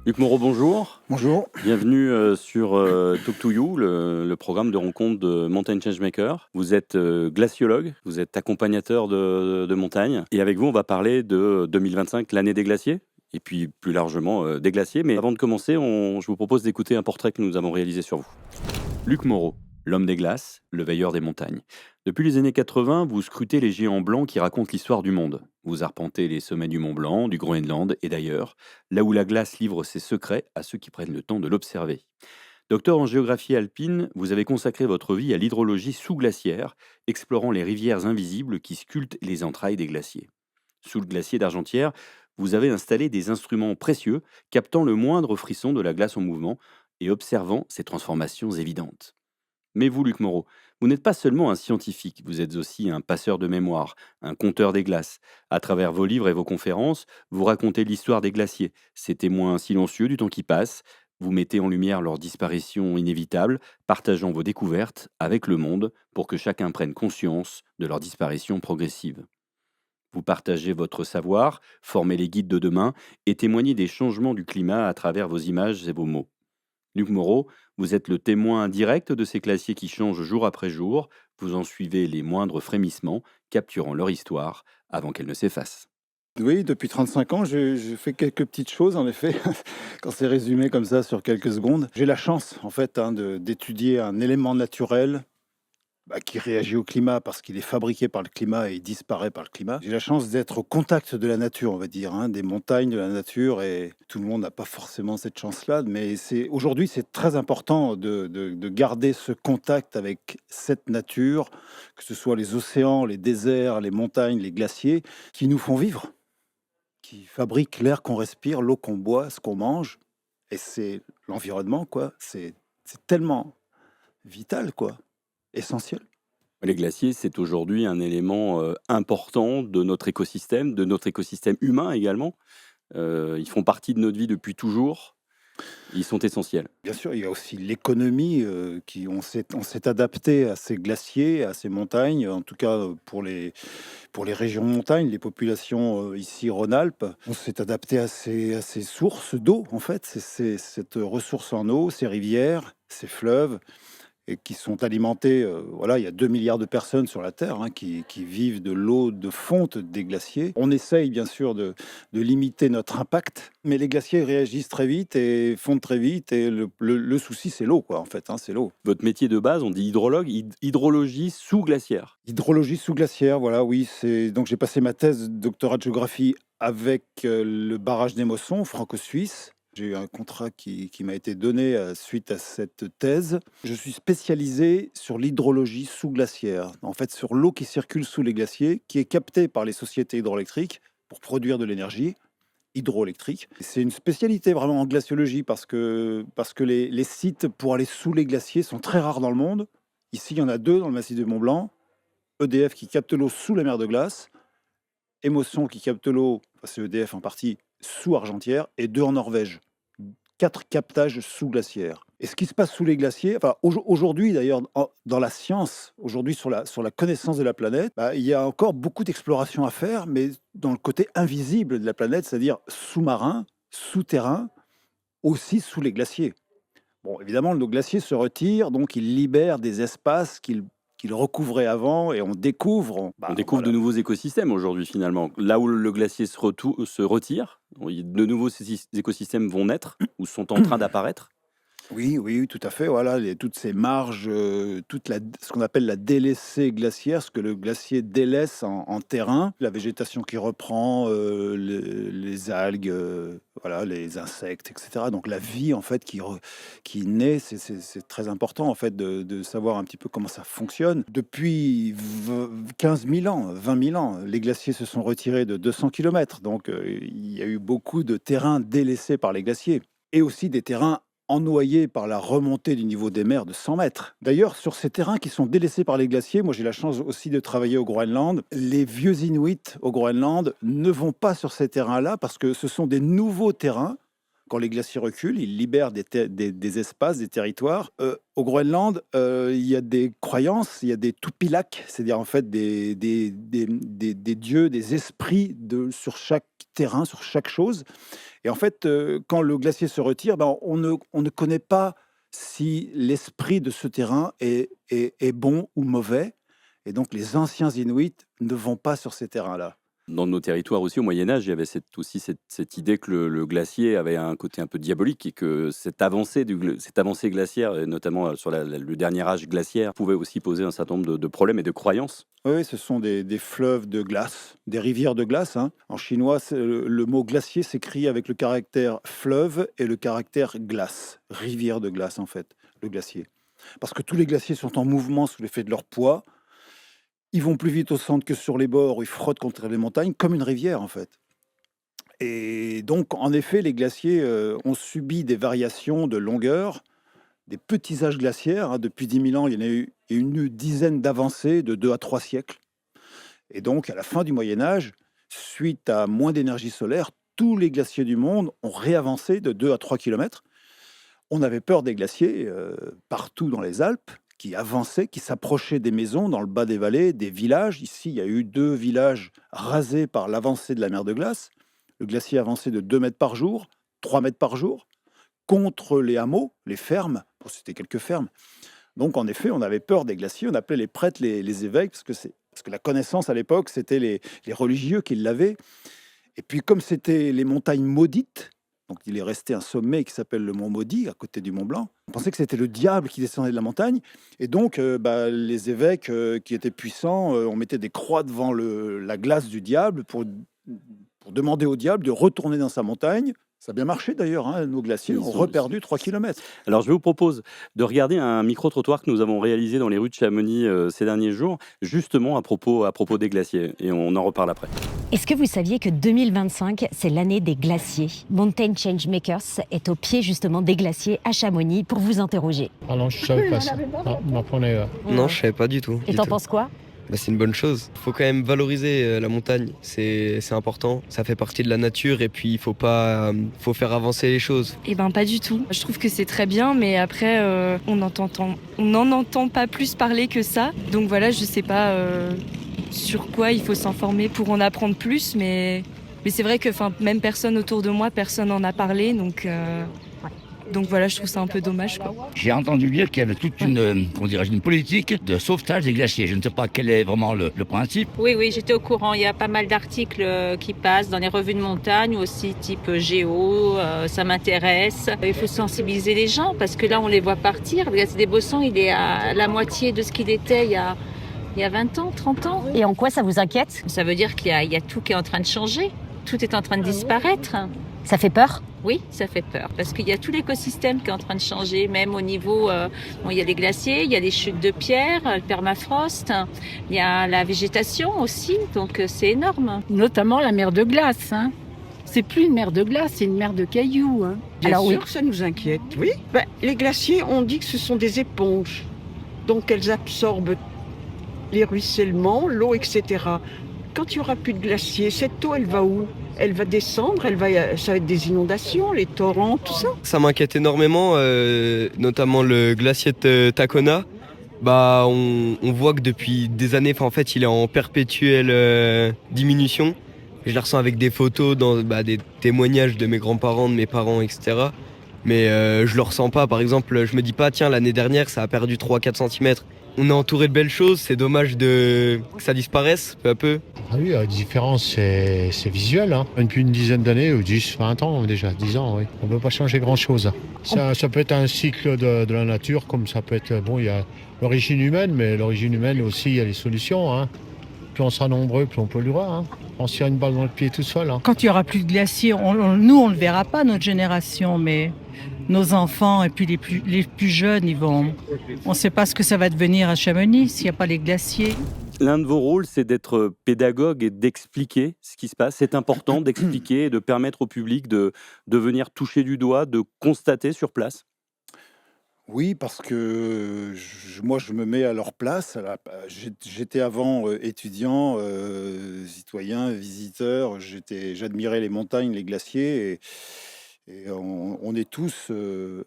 Luc Moreau, bonjour. Bonjour. Bienvenue sur Talk to You, le programme de rencontre de Mountain Changemaker. Vous êtes glaciologue, vous êtes accompagnateur de montagne. Et avec vous, on va parler de 2025, l'année des glaciers. Et puis plus largement des glaciers. Mais avant de commencer, je vous propose d'écouter un portrait que nous avons réalisé sur vous. Luc Moreau, l'homme des glaces, le veilleur des montagnes. Depuis les années 80, vous scrutez les géants blancs qui racontent l'histoire du monde. Vous arpentez les sommets du Mont Blanc, du Groenland et d'ailleurs, là où la glace livre ses secrets à ceux qui prennent le temps de l'observer. Docteur en géographie alpine, vous avez consacré votre vie à l'hydrologie sous-glaciaire, explorant les rivières invisibles qui sculptent les entrailles des glaciers. Sous le glacier d'Argentière, vous avez installé des instruments précieux, captant le moindre frisson de la glace en mouvement et observant ses transformations évidentes. Mais vous, Luc Moreau, vous n'êtes pas seulement un scientifique, vous êtes aussi un passeur de mémoire, un conteur des glaces. À travers vos livres et vos conférences, vous racontez l'histoire des glaciers, ces témoins silencieux du temps qui passe. Vous mettez en lumière leur disparition inévitable, partageant vos découvertes avec le monde pour que chacun prenne conscience de leur disparition progressive. Vous partagez votre savoir, formez les guides de demain et témoignez des changements du climat à travers vos images et vos mots. Luc Moreau, vous êtes le témoin direct de ces glaciers qui changent jour après jour, vous en suivez les moindres frémissements, capturant leur histoire avant qu'elle ne s'efface. Oui, depuis 35 ans, je fais quelques petites choses, en effet, quand c'est résumé comme ça sur quelques secondes. J'ai la chance, en fait, d'étudier un élément naturel qui réagit au climat parce qu'il est fabriqué par le climat et il disparaît par le climat. J'ai la chance d'être au contact de la nature, on va dire, des montagnes, de la nature, et tout le monde n'a pas forcément cette chance-là, mais aujourd'hui, c'est très important de garder ce contact avec cette nature, que ce soit les océans, les déserts, les montagnes, les glaciers, qui nous font vivre, qui fabrique l'air qu'on respire, l'eau qu'on boit, ce qu'on mange. Et c'est l'environnement, quoi. C'est tellement vital, quoi. Essentiel. Les glaciers, c'est aujourd'hui un élément important de notre écosystème humain également. Ils font partie de notre vie depuis toujours. Ils sont essentiels. Bien sûr, il y a aussi l'économie, on s'est adapté à ces glaciers, à ces montagnes, en tout cas, pour les régions montagnes, les populations, ici Rhône-Alpes. On s'est adapté à ces sources d'eau, en fait. C'est cette ressource en eau, ces rivières, ces fleuves et qui sont alimentés, voilà, il y a 2 milliards de personnes sur la Terre, qui vivent de l'eau de fonte des glaciers. On essaye bien sûr de limiter notre impact, mais les glaciers réagissent très vite et fondent très vite et le souci, c'est l'eau, quoi, en fait, c'est l'eau. Votre métier de base, on dit hydrologue, hydrologie sous-glaciaire. Hydrologie sous-glaciaire, voilà, oui, c'est donc j'ai passé ma thèse de doctorat de géographie avec, le barrage des Mossons, franco-suisse. J'ai eu un contrat qui m'a été donné, suite à cette thèse. Je suis spécialisé sur l'hydrologie sous-glaciaire, en fait, sur l'eau qui circule sous les glaciers, qui est captée par les sociétés hydroélectriques pour produire de l'énergie hydroélectrique. C'est une spécialité vraiment en glaciologie parce que les sites pour aller sous les glaciers sont très rares dans le monde. Ici, il y en a 2 dans le massif du Mont-Blanc. EDF qui capte l'eau sous la mer de glace, Émotion qui capte l'eau, enfin, c'est EDF en partie, sous Argentière, et 2 en Norvège. 4 captages sous glaciaire. Et ce qui se passe sous les glaciers, enfin aujourd'hui d'ailleurs, dans la science, aujourd'hui sur la connaissance de la planète, il y a encore beaucoup d'exploration à faire, mais dans le côté invisible de la planète, c'est-à-dire sous-marin, souterrain, aussi sous les glaciers. Bon, évidemment, nos glaciers se retirent, donc ils libèrent des espaces qu'ils recouvraient avant et on découvre, On découvre de voilà. nouveaux écosystèmes aujourd'hui finalement. Là où le glacier se retire, de nouveaux écosystèmes vont naître ou sont en train d'apparaître. Oui, oui, oui, tout à fait. Voilà, toutes ces marges, ce qu'on appelle la délaissée glaciaire, ce que le glacier délaisse en terrain, la végétation qui reprend, les algues, voilà, les insectes, etc. Donc la vie en fait qui naît, c'est très important en fait de savoir un petit peu comment ça fonctionne. Depuis 15 000 ans, 20 000 ans, les glaciers se sont retirés de 200 kilomètres. Donc il y a eu beaucoup de terrains délaissés par les glaciers et aussi des terrains ennoyés par la remontée du niveau des mers de 100 mètres. D'ailleurs, sur ces terrains qui sont délaissés par les glaciers, moi j'ai la chance aussi de travailler au Groenland, les vieux Inuits au Groenland ne vont pas sur ces terrains-là parce que ce sont des nouveaux terrains quand les glaciers reculent, ils libèrent des espaces, des territoires. Au Groenland, il y a des croyances, il y a des Tupilak, c'est-à-dire en fait des dieux, des esprits sur chaque terrain, sur chaque chose. Et en fait, quand le glacier se retire, ben, on ne connaît pas si l'esprit de ce terrain est bon ou mauvais. Et donc, les anciens Inuits ne vont pas sur ces terrains-là. Dans nos territoires aussi, au Moyen-Âge, il y avait cette idée que le glacier avait un côté un peu diabolique et que cette avancée glaciaire, et notamment sur le dernier âge glaciaire, pouvait aussi poser un certain nombre de problèmes et de croyances. Oui, ce sont des fleuves de glace, des rivières de glace, hein. En chinois, le mot glacier s'écrit avec le caractère fleuve et le caractère glace, rivière de glace en fait, le glacier. Parce que tous les glaciers sont en mouvement sous l'effet de leur poids. Ils vont plus vite au centre que sur les bords, où ils frottent contre les montagnes, comme une rivière en fait. Et donc, en effet, les glaciers ont subi des variations de longueur, des petits âges glaciaires, hein. Depuis 10 000 ans, il y en a eu une dizaine d'avancées de 2 à 3 siècles. Et donc, à la fin du Moyen Âge, suite à moins d'énergie solaire, tous les glaciers du monde ont réavancé de 2 à 3 kilomètres. On avait peur des glaciers partout dans les Alpes, qui avançaient, qui s'approchaient des maisons, dans le bas des vallées, des villages. Ici, il y a eu 2 villages rasés par l'avancée de la mer de glace. Le glacier avançait de 2 mètres par jour, 3 mètres par jour, contre les hameaux, les fermes. Bon, c'était quelques fermes. Donc, en effet, on avait peur des glaciers. On appelait les prêtres les évêques, parce que la connaissance à l'époque, c'était les religieux qui l'avaient. Et puis, comme c'était les montagnes maudites, donc il est resté un sommet qui s'appelle le Mont Maudit, à côté du Mont Blanc. On pensait que c'était le diable qui descendait de la montagne. Et donc, les évêques qui étaient puissants, on mettait des croix devant la glace du diable pour demander au diable de retourner dans sa montagne. Ça a bien marché d'ailleurs, hein. Nos glaciers ont reperdu 3 kilomètres. Alors, je vous propose de regarder un micro-trottoir que nous avons réalisé dans les rues de Chamonix ces derniers jours, justement à propos des glaciers. Et on en reparle après. Est-ce que vous saviez que 2025, c'est l'année des glaciers? Mountain Changemakers est au pied justement des glaciers à Chamonix pour vous interroger. Ah non, je savais pas ça. Ah, vous m'apprenez. Non, je savais pas du tout. Et t'en penses quoi? Bah, c'est une bonne chose. Il faut quand même valoriser la montagne, c'est important. Ça fait partie de la nature et puis il faut faire avancer les choses. Eh ben pas du tout. Je trouve que c'est très bien, mais après on n'en entend pas plus parler que ça. Donc voilà, je sais pas sur quoi il faut s'informer pour en apprendre plus, mais c'est vrai que même personne autour de moi, personne n'en a parlé, donc voilà, je trouve ça un peu dommage, quoi. J'ai entendu dire qu'il y avait toute une politique de sauvetage des glaciers. Je ne sais pas quel est vraiment le principe. Oui, j'étais au courant. Il y a pas mal d'articles qui passent dans les revues de montagne, aussi type Géo, ça m'intéresse. Il faut sensibiliser les gens parce que là, on les voit partir. Le glacier des Bossons, il est à la moitié de ce qu'il était il y a 20 ans, 30 ans. Et en quoi ça vous inquiète? Ça veut dire qu'il y a tout qui est en train de changer. Tout est en train de disparaître. Ça fait peur? Oui, ça fait peur, parce qu'il y a tout l'écosystème qui est en train de changer, même au niveau, il y a les glaciers, il y a les chutes de pierre, le permafrost, il y a la végétation aussi, donc c'est énorme. Notamment la mer de glace, hein. C'est plus une mer de glace, c'est une mer de cailloux, hein. Bien sûr, ça nous inquiète, oui. Les glaciers, on dit que ce sont des éponges, donc elles absorbent les ruissellements, l'eau, etc. Quand il n'y aura plus de glaciers, cette eau, elle va où? Elle va descendre, ça va être des inondations, les torrents, tout ça. Ça m'inquiète énormément, notamment le glacier de Tacona. On voit que depuis des années, en fait, il est en perpétuelle diminution. Je le ressens avec des photos, des témoignages de mes grands-parents, de mes parents, etc. Mais je le ressens pas. Par exemple, je me dis pas, tiens, l'année dernière, ça a perdu 3-4 cm. On est entouré de belles choses, c'est dommage que ça disparaisse peu à peu. Ah oui, la différence, c'est visuel, hein. Depuis une dizaine d'années, ou 10, 20 ans déjà, 10 ans, oui. On ne peut pas changer grand-chose. Ça peut être un cycle de la nature, comme ça peut être... Bon, il y a l'origine humaine, mais l'origine humaine aussi, il y a les solutions, hein. Plus on sera nombreux, plus on polluera, hein. On se tire une balle dans le pied tout seul, hein. Quand il n'y aura plus de glaciers, nous, on ne le verra pas, notre génération, mais nos enfants et puis les plus jeunes, on ne sait pas ce que ça va devenir à Chamonix s'il n'y a pas les glaciers. L'un de vos rôles, c'est d'être pédagogue et d'expliquer ce qui se passe. C'est important d'expliquer et de permettre au public de venir toucher du doigt, de constater sur place. Oui, parce que moi, je me mets à leur place. J'étais avant étudiant, citoyen, visiteur. J'admirais les montagnes, les glaciers. Et on est tous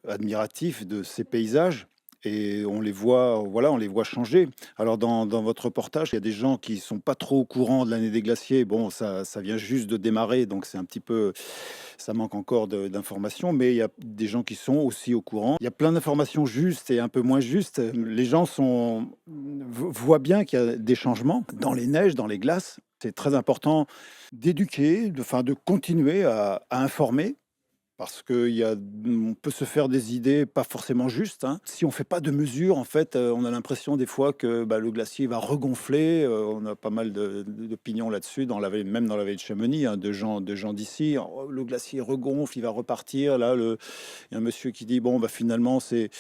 admiratifs de ces paysages et on les voit, voilà, on les voit changer. Alors dans votre reportage, il y a des gens qui sont pas trop au courant de l'année des glaciers. Bon, ça vient juste de démarrer, donc c'est un petit peu, ça manque encore d'informations, mais il y a des gens qui sont aussi au courant. Il y a plein d'informations justes et un peu moins justes. Les gens voient bien qu'il y a des changements dans les neiges, dans les glaces. C'est très important d'éduquer, de continuer à informer. Parce on peut se faire des idées pas forcément justes, hein. Si on fait pas de mesures, en fait, on a l'impression des fois que le glacier va regonfler. On a pas mal d'opinions là-dessus, même dans la vallée de Chamonix, hein, de gens d'ici. Oh, le glacier regonfle, il va repartir. Là, il y a un monsieur qui dit bon, finalement, c'est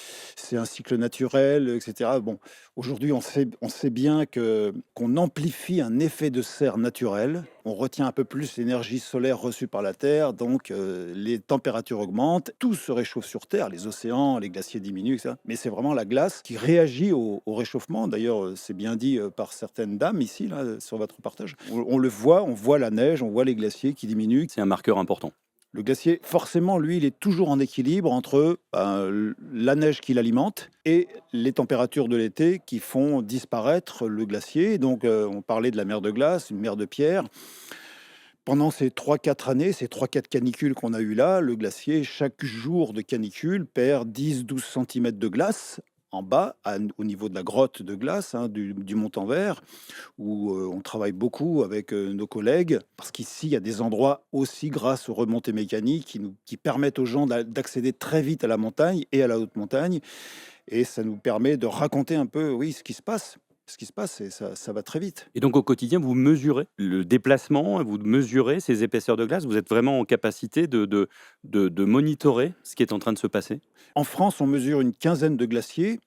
un cycle naturel, etc. Bon, aujourd'hui, on sait bien qu'on amplifie un effet de serre naturel. On retient un peu plus l'énergie solaire reçue par la Terre, donc les températures augmentent, tout se réchauffe sur Terre, les océans, les glaciers diminuent, etc. Mais c'est vraiment la glace qui réagit au réchauffement. D'ailleurs, c'est bien dit par certaines dames ici, là, sur votre reportage. On le voit, on voit la neige, on voit les glaciers qui diminuent. C'est un marqueur important. Le glacier, forcément, lui, il est toujours en équilibre entre la neige qui l'alimente et les températures de l'été qui font disparaître le glacier. Donc, on parlait de la mer de glace, une mer de pierre. Pendant ces 3-4 années, ces 3-4 canicules qu'on a eues là, le glacier, chaque jour de canicule, perd 10-12 cm de glace en bas, au niveau de la grotte de glace, hein, du Montanvert, où on travaille beaucoup avec nos collègues, parce qu'ici, il y a des endroits aussi, grâce aux remontées mécaniques, qui permettent aux gens d'accéder très vite à la montagne et à la haute montagne, et ça nous permet de raconter un peu, oui, ce qui se passe. Et ça va très vite. Et donc au quotidien, vous mesurez le déplacement, vous mesurez ces épaisseurs de glace, vous êtes vraiment en capacité de monitorer ce qui est en train de se passer? En France, on mesure une quinzaine de glaciers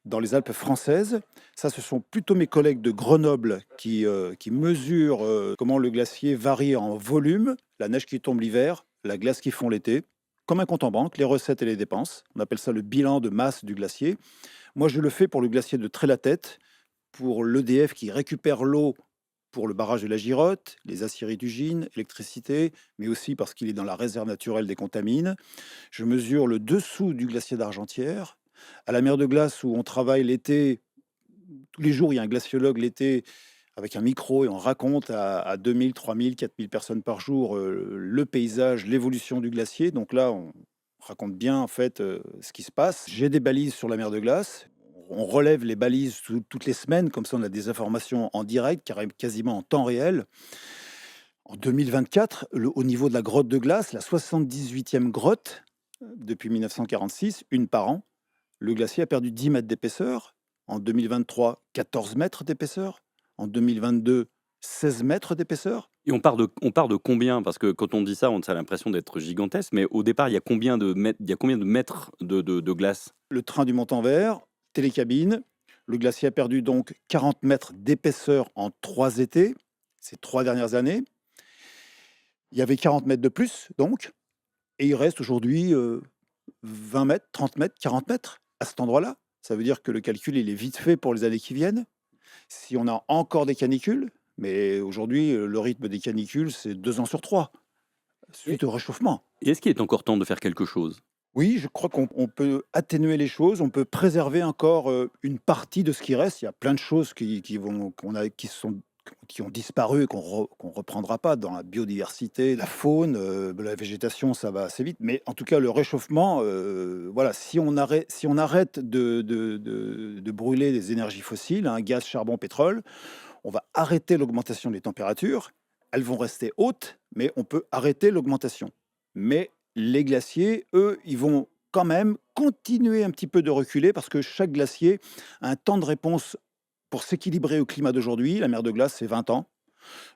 dans les Alpes françaises. Ça, ce sont plutôt mes collègues de Grenoble qui mesurent comment le glacier varie en volume, la neige qui tombe l'hiver, la glace qui fond l'été, comme un compte en banque, les recettes et les dépenses. On appelle ça le bilan de masse du glacier. Moi, je le fais pour le glacier de Trélatête, pour l'EDF qui récupère l'eau pour le barrage de la Girotte, les aciéries d'Ugine, électricité, mais aussi parce qu'il est dans la réserve naturelle des Contamines. Je mesure le dessous du glacier d'Argentière. À la mer de glace où on travaille l'été, tous les jours il y a un glaciologue l'été avec un micro et on raconte à 2000, 3000, 4000 personnes par jour le paysage, l'évolution du glacier. Donc là, on raconte bien en fait ce qui se passe. J'ai des balises sur la mer de glace. On relève les balises toutes les semaines, comme ça on a des informations en direct, quasiment en temps réel. En 2024, au niveau de la grotte de glace, la 78e grotte, depuis 1946, une par an, le glacier a perdu 10 mètres d'épaisseur. En 2023, 14 mètres d'épaisseur. En 2022, 16 mètres d'épaisseur. Et on part de combien? Parce que quand on dit ça, on a l'impression d'être gigantesque, mais au départ, il y a combien de mètres de glace? Le train du Montanvert, télécabine. Le glacier a perdu donc 40 mètres d'épaisseur en 3 étés, ces 3 dernières années. Il y avait 40 mètres de plus, donc, et il reste aujourd'hui 20 mètres, 30 mètres, 40 mètres à cet endroit-là. Ça veut dire que le calcul, il est vite fait pour les années qui viennent. Si on a encore des canicules, mais aujourd'hui, le rythme des canicules, c'est 2 ans sur 3, suite au réchauffement. Et est-ce qu'il est encore temps de faire quelque chose? Oui, je crois qu'on peut atténuer les choses, on peut préserver encore une partie de ce qui reste. Il y a plein de choses qui ont disparu et qu'on reprendra pas dans la biodiversité, la faune, la végétation, ça va assez vite. Mais en tout cas, le réchauffement, voilà, si on arrête de brûler des énergies fossiles, hein, gaz, charbon, pétrole, on va arrêter l'augmentation des températures. Elles vont rester hautes, mais on peut arrêter l'augmentation. Mais les glaciers, eux, ils vont quand même continuer un petit peu de reculer parce que chaque glacier a un temps de réponse pour s'équilibrer au climat d'aujourd'hui. La mer de glace, c'est 20 ans.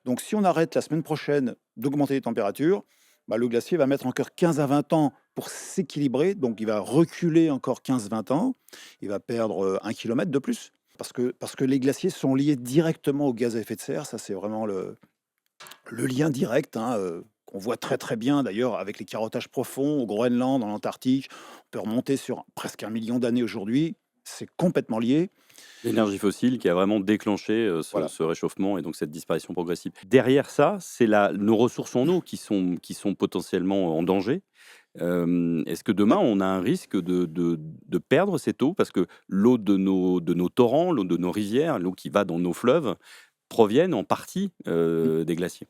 Donc si on arrête la semaine prochaine d'augmenter les températures, le glacier va mettre encore 15 à 20 ans pour s'équilibrer. Donc il va reculer encore 15-20 ans. Il va perdre 1 kilomètre de plus. Parce que les glaciers sont liés directement au gaz à effet de serre. Ça, c'est vraiment le lien direct, hein, qu'on voit très très bien d'ailleurs avec les carottages profonds au Groenland, en Antarctique. On peut remonter sur presque 1 million d'années aujourd'hui. C'est complètement lié. L'énergie fossile qui a vraiment déclenché Voilà. ce réchauffement et donc cette disparition progressive. Derrière ça, c'est nos ressources en eau qui sont potentiellement en danger. Est-ce que demain, on a un risque de perdre cette eau? Parce que l'eau de nos torrents, l'eau de nos rivières, l'eau qui va dans nos fleuves, proviennent en partie des glaciers.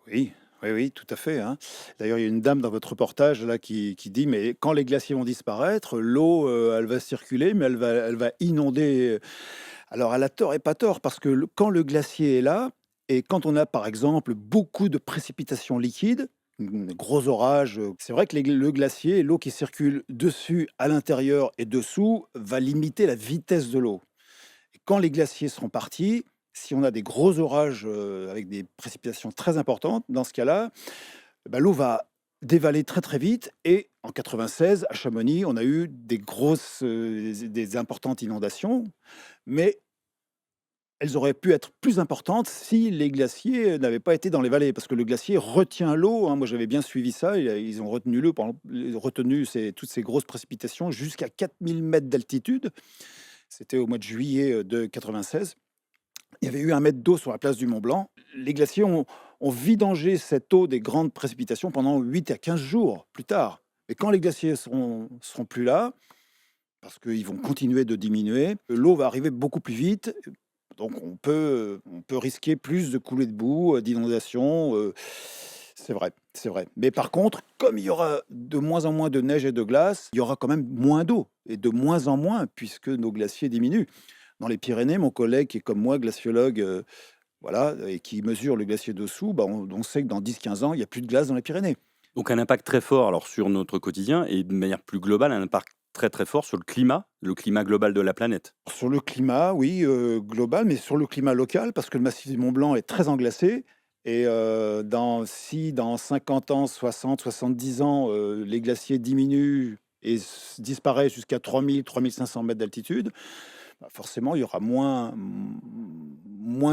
Oui, oui, oui, tout à fait, hein. D'ailleurs, il y a une dame dans votre reportage là qui dit, mais quand les glaciers vont disparaître, l'eau, elle va circuler, mais elle va inonder. Alors, elle a tort et pas tort, parce que quand le glacier est là, et quand on a par exemple beaucoup de précipitations liquides, gros orages, c'est vrai que le glacier, l'eau qui circule dessus, à l'intérieur et dessous, va limiter la vitesse de l'eau. Et quand les glaciers seront partis, si on a des gros orages avec des précipitations très importantes, dans ce cas-là, bah, l'eau va dévaler très très vite. Et en 96, à Chamonix, on a eu des grosses, des importantes inondations, mais elles auraient pu être plus importantes si les glaciers n'avaient pas été dans les vallées, parce que le glacier retient l'eau, hein. Moi, j'avais bien suivi ça. Ils ont retenu l'eau, retenu toutes ces grosses précipitations jusqu'à 4000 mètres d'altitude. C'était au mois de juillet de 96. Il y avait eu 1 mètre d'eau sur la place du Mont Blanc. Les glaciers ont vidangé cette eau des grandes précipitations pendant 8 à 15 jours plus tard. Et quand les glaciers seront plus là, parce qu'ils vont continuer de diminuer, l'eau va arriver beaucoup plus vite. Donc on peut risquer plus de coulées de boue, d'inondations. C'est vrai, c'est vrai. Mais par contre, comme il y aura de moins en moins de neige et de glace, il y aura quand même moins d'eau, et de moins en moins, puisque nos glaciers diminuent. Dans les Pyrénées, mon collègue qui est comme moi, glaciologue, voilà, et qui mesure le glacier dessous, bah, on sait que dans 10-15 ans, il n'y a plus de glace dans les Pyrénées. Donc un impact très fort alors sur notre quotidien et de manière plus globale, un impact très très fort sur le climat global de la planète. Sur le climat, oui, global, mais sur le climat local, parce que le massif du Mont Blanc est très englacé. Et si dans 50 ans, 60, 70 ans, les glaciers diminuent et disparaissent jusqu'à 3000-3500 mètres d'altitude, bah, forcément, il y aura moins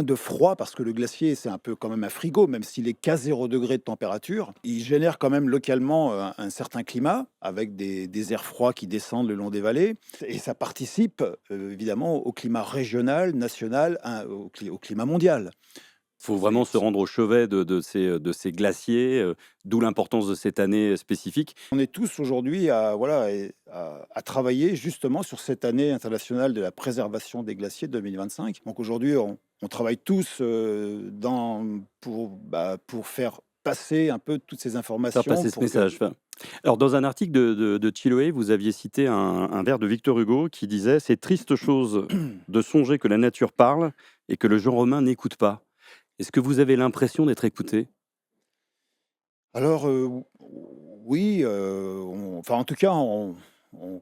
de froid, parce que le glacier, c'est un peu quand même un frigo, même s'il est qu'à 0 degré de température. Il génère quand même localement un certain climat, avec des airs froids qui descendent le long des vallées. Et ça participe évidemment au climat régional, national, hein, au climat mondial. Il faut vraiment se rendre au chevet de ces glaciers, d'où l'importance de cette année spécifique. On est tous aujourd'hui à travailler justement sur cette année internationale de la préservation des glaciers 2025. Donc aujourd'hui, on travaille tous pour faire passer un peu toutes ces informations. Faire passer ce message. Alors, dans un article de Chiloé, vous aviez cité un vers de Victor Hugo qui disait « C'est triste chose de songer que la nature parle et que le genre humain n'écoute pas ». Est-ce que vous avez l'impression d'être écouté? Alors, oui, enfin, en tout cas, on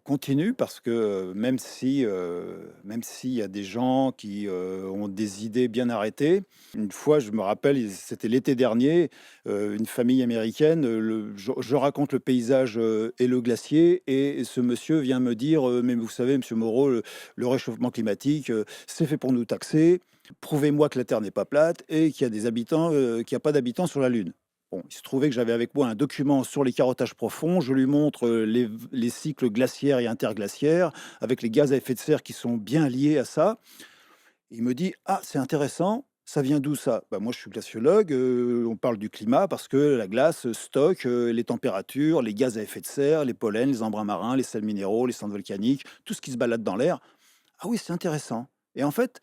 continue, parce que même s'il y a des gens qui ont des idées bien arrêtées. Une fois, je me rappelle, c'était l'été dernier, une famille américaine, je raconte le paysage et le glacier, et ce monsieur vient me dire, mais vous savez, monsieur Moreau, le réchauffement climatique, c'est fait pour nous taxer. Prouvez-moi que la Terre n'est pas plate et qu'il y a qu'il n'y a pas d'habitants sur la Lune. Bon, il se trouvait que j'avais avec moi un document sur les carottages profonds. Je lui montre les cycles glaciaires et interglaciaires, avec les gaz à effet de serre qui sont bien liés à ça. Il me dit: ah, c'est intéressant, ça vient d'où ça? Bah, moi, je suis glaciologue, on parle du climat parce que la glace stocke les températures, les gaz à effet de serre, les pollens, les embruns marins, les sels minéraux, les cendres volcaniques, tout ce qui se balade dans l'air. Ah oui, c'est intéressant. Et en fait,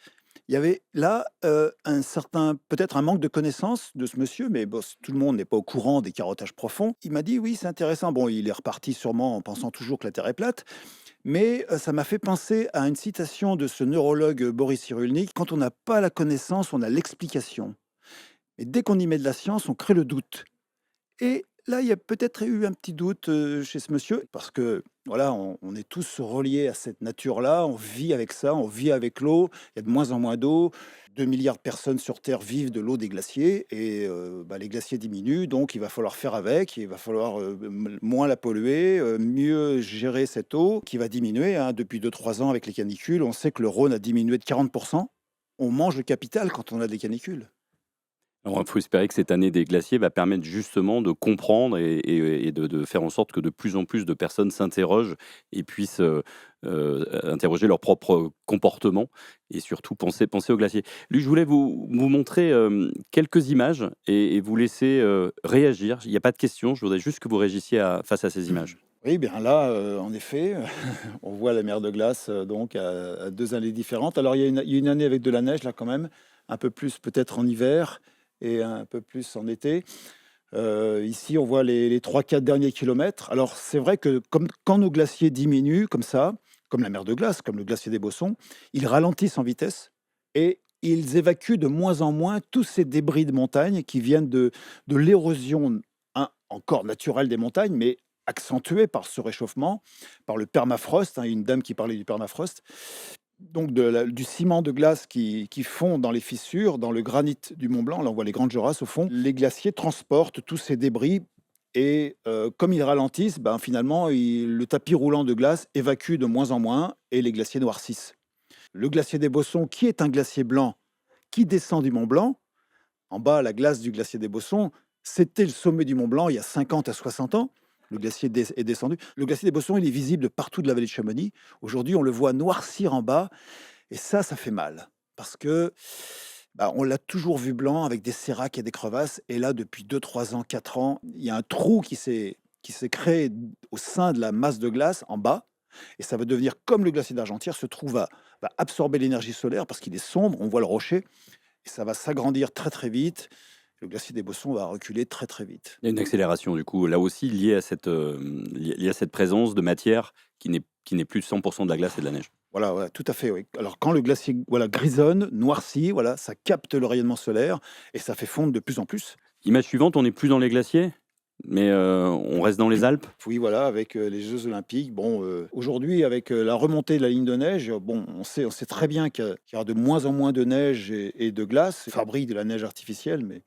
il y avait là peut-être un manque de connaissance de ce monsieur, mais bon, tout le monde n'est pas au courant des carottages profonds. Il m'a dit: oui, c'est intéressant. Bon, il est reparti sûrement en pensant toujours que la Terre est plate, mais ça m'a fait penser à une citation de ce neurologue Boris Cyrulnik: quand on n'a pas la connaissance, on a l'explication. Et dès qu'on y met de la science, on crée le doute. Et là, il y a peut-être eu un petit doute chez ce monsieur, parce que voilà, on est tous reliés à cette nature-là, on vit avec ça, on vit avec l'eau, il y a de moins en moins d'eau. 2 milliards de personnes sur Terre vivent de l'eau des glaciers, et bah, les glaciers diminuent, donc il va falloir faire avec, il va falloir moins la polluer, mieux gérer cette eau qui va diminuer, hein. Depuis 2-3 ans, avec les canicules, on sait que le Rhône a diminué de 40%. On mange le capital quand on a des canicules. Alors, il faut espérer que cette année des glaciers va permettre justement de comprendre et de faire en sorte que de plus en plus de personnes s'interrogent et puissent interroger leur propre comportement et surtout penser aux glaciers. Lui, je voulais vous montrer quelques images et vous laisser réagir. Il n'y a pas de questions, je voudrais juste que vous réagissiez face à ces images. Oui, bien là, en effet, on voit la mer de glace donc à 2 années différentes. Alors il y a une année avec de la neige là quand même, un peu plus peut-être en hiver et un peu plus en été. Ici, on voit les 3-4 derniers kilomètres. Alors c'est vrai que comme quand nos glaciers diminuent comme ça, comme la mer de glace, comme le glacier des Bossons, ils ralentissent en vitesse et ils évacuent de moins en moins tous ces débris de montagne qui viennent de l'érosion, encore naturelle des montagnes, mais accentuée par ce réchauffement, par le permafrost. Il y a une dame qui parlait du permafrost. Donc du ciment de glace qui fond dans les fissures, dans le granit du Mont Blanc. Là, on voit les grandes jorasses au fond. Les glaciers transportent tous ces débris et comme ils ralentissent, finalement, le tapis roulant de glace évacue de moins en moins et les glaciers noircissent. Le glacier des Bossons, qui est un glacier blanc, qui descend du Mont Blanc, en bas, la glace du glacier des Bossons, c'était le sommet du Mont Blanc il y a 50 à 60 ans. Le glacier est descendu. Le glacier des Bossons, il est visible de partout de la vallée de Chamonix. Aujourd'hui, on le voit noircir en bas. Et ça fait mal. Parce que on l'a toujours vu blanc avec des séracs et des crevasses. Et là, depuis 2, 3 ans, 4 ans, il y a un trou qui s'est créé au sein de la masse de glace en bas. Et ça va devenir comme le glacier d'Argentière. Ce trou va absorber l'énergie solaire parce qu'il est sombre. On voit le rocher. Et ça va s'agrandir très, très vite. Le glacier des Bossons va reculer très très vite. Il y a une accélération du coup, là aussi liée à cette présence de matière qui n'est plus 100% de la glace et de la neige. Voilà, tout à fait. Oui. Alors quand le glacier grisonne, noircit, ça capte le rayonnement solaire et ça fait fondre de plus en plus. Image suivante, on n'est plus dans les glaciers, mais on reste dans les Alpes. Oui, voilà, avec les Jeux Olympiques. Aujourd'hui, avec la remontée de la ligne de neige, on sait très bien qu'il y aura de moins en moins de neige et de glace. On fabrique de la neige artificielle, mais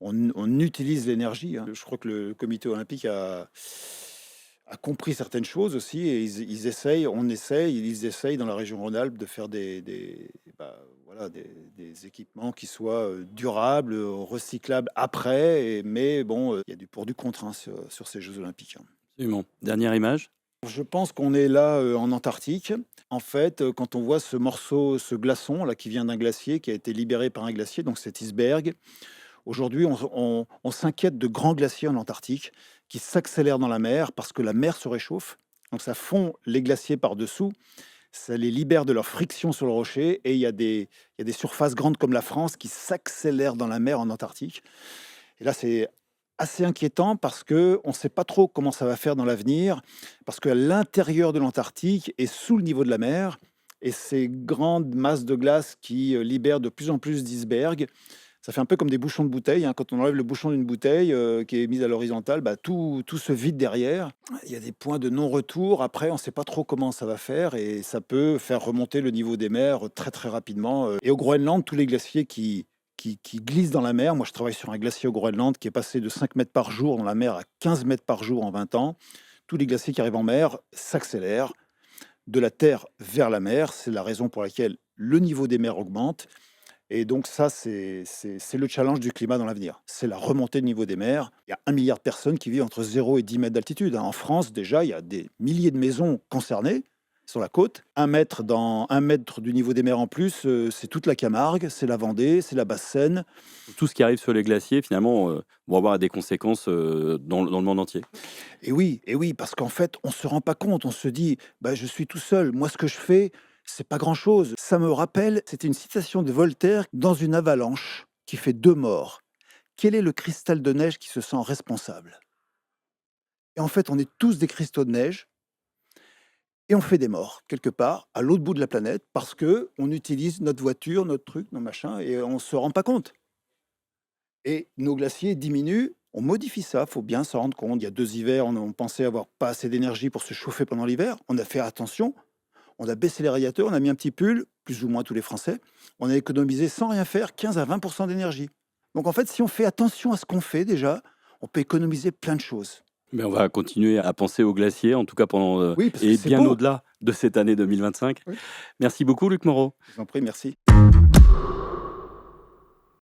on utilise l'énergie. Je crois que le comité olympique a compris certaines choses aussi et ils essayent dans la région Rhône-Alpes de faire des équipements qui soient durables, recyclables après. Mais il y a du pour du contre sur ces Jeux Olympiques. Absolument. Dernière image. Je pense qu'on est là en Antarctique. En fait, quand on voit ce morceau, ce glaçon là qui vient d'un glacier, qui a été libéré par un glacier, donc cet iceberg. Aujourd'hui, on s'inquiète de grands glaciers en Antarctique qui s'accélèrent dans la mer parce que la mer se réchauffe. Donc ça fond les glaciers par-dessous, ça les libère de leur friction sur le rocher et il y a des surfaces grandes comme la France qui s'accélèrent dans la mer en Antarctique. Et là, c'est assez inquiétant parce qu'on ne sait pas trop comment ça va faire dans l'avenir, parce que l'intérieur de l'Antarctique est sous le niveau de la mer et ces grandes masses de glace qui libèrent de plus en plus d'icebergs. Ça fait un peu comme des bouchons de bouteille. Quand on enlève le bouchon d'une bouteille qui est mise à l'horizontale, tout se vide derrière. Il y a des points de non-retour. Après, on ne sait pas trop comment ça va faire et ça peut faire remonter le niveau des mers très très rapidement. Et au Groenland, tous les glaciers qui glissent dans la mer. Moi, je travaille sur un glacier au Groenland qui est passé de 5 mètres par jour dans la mer à 15 mètres par jour en 20 ans. Tous les glaciers qui arrivent en mer s'accélèrent de la terre vers la mer. C'est la raison pour laquelle le niveau des mers augmente. Et donc ça, c'est le challenge du climat dans l'avenir. C'est la remontée du niveau des mers. Il y a 1 milliard de personnes qui vivent entre 0 et 10 mètres d'altitude. En France, déjà, il y a des milliers de maisons concernées sur la côte. 1 mètre du niveau des mers en plus, c'est toute la Camargue, c'est la Vendée, c'est la Basse-Seine. Tout ce qui arrive sur les glaciers, finalement, va avoir des conséquences dans le monde entier. Et oui, parce qu'en fait, on ne se rend pas compte. On se dit, je suis tout seul. Moi, ce que je fais, c'est pas grand-chose. Ça me rappelle, c'était une citation de Voltaire, dans une avalanche qui fait 2 morts. Quel est le cristal de neige qui se sent responsable? Et en fait, on est tous des cristaux de neige et on fait des morts quelque part à l'autre bout de la planète parce que on utilise notre voiture, notre truc, nos machins et on se rend pas compte. Et nos glaciers diminuent. On modifie ça, faut bien s'en rendre compte. Il y a 2 hivers, on pensait avoir pas assez d'énergie pour se chauffer pendant l'hiver. On a fait attention. On a baissé les radiateurs, on a mis un petit pull, plus ou moins tous les Français. On a économisé sans rien faire 15 à 20% d'énergie. Donc en fait, si on fait attention à ce qu'on fait déjà, on peut économiser plein de choses. Mais on va continuer à penser aux glaciers, en tout cas pendant Oui, parce et que c'est bien beau. au-delà de cette année 2025. Oui. Merci beaucoup, Luc Moreau. Je vous en prie, merci.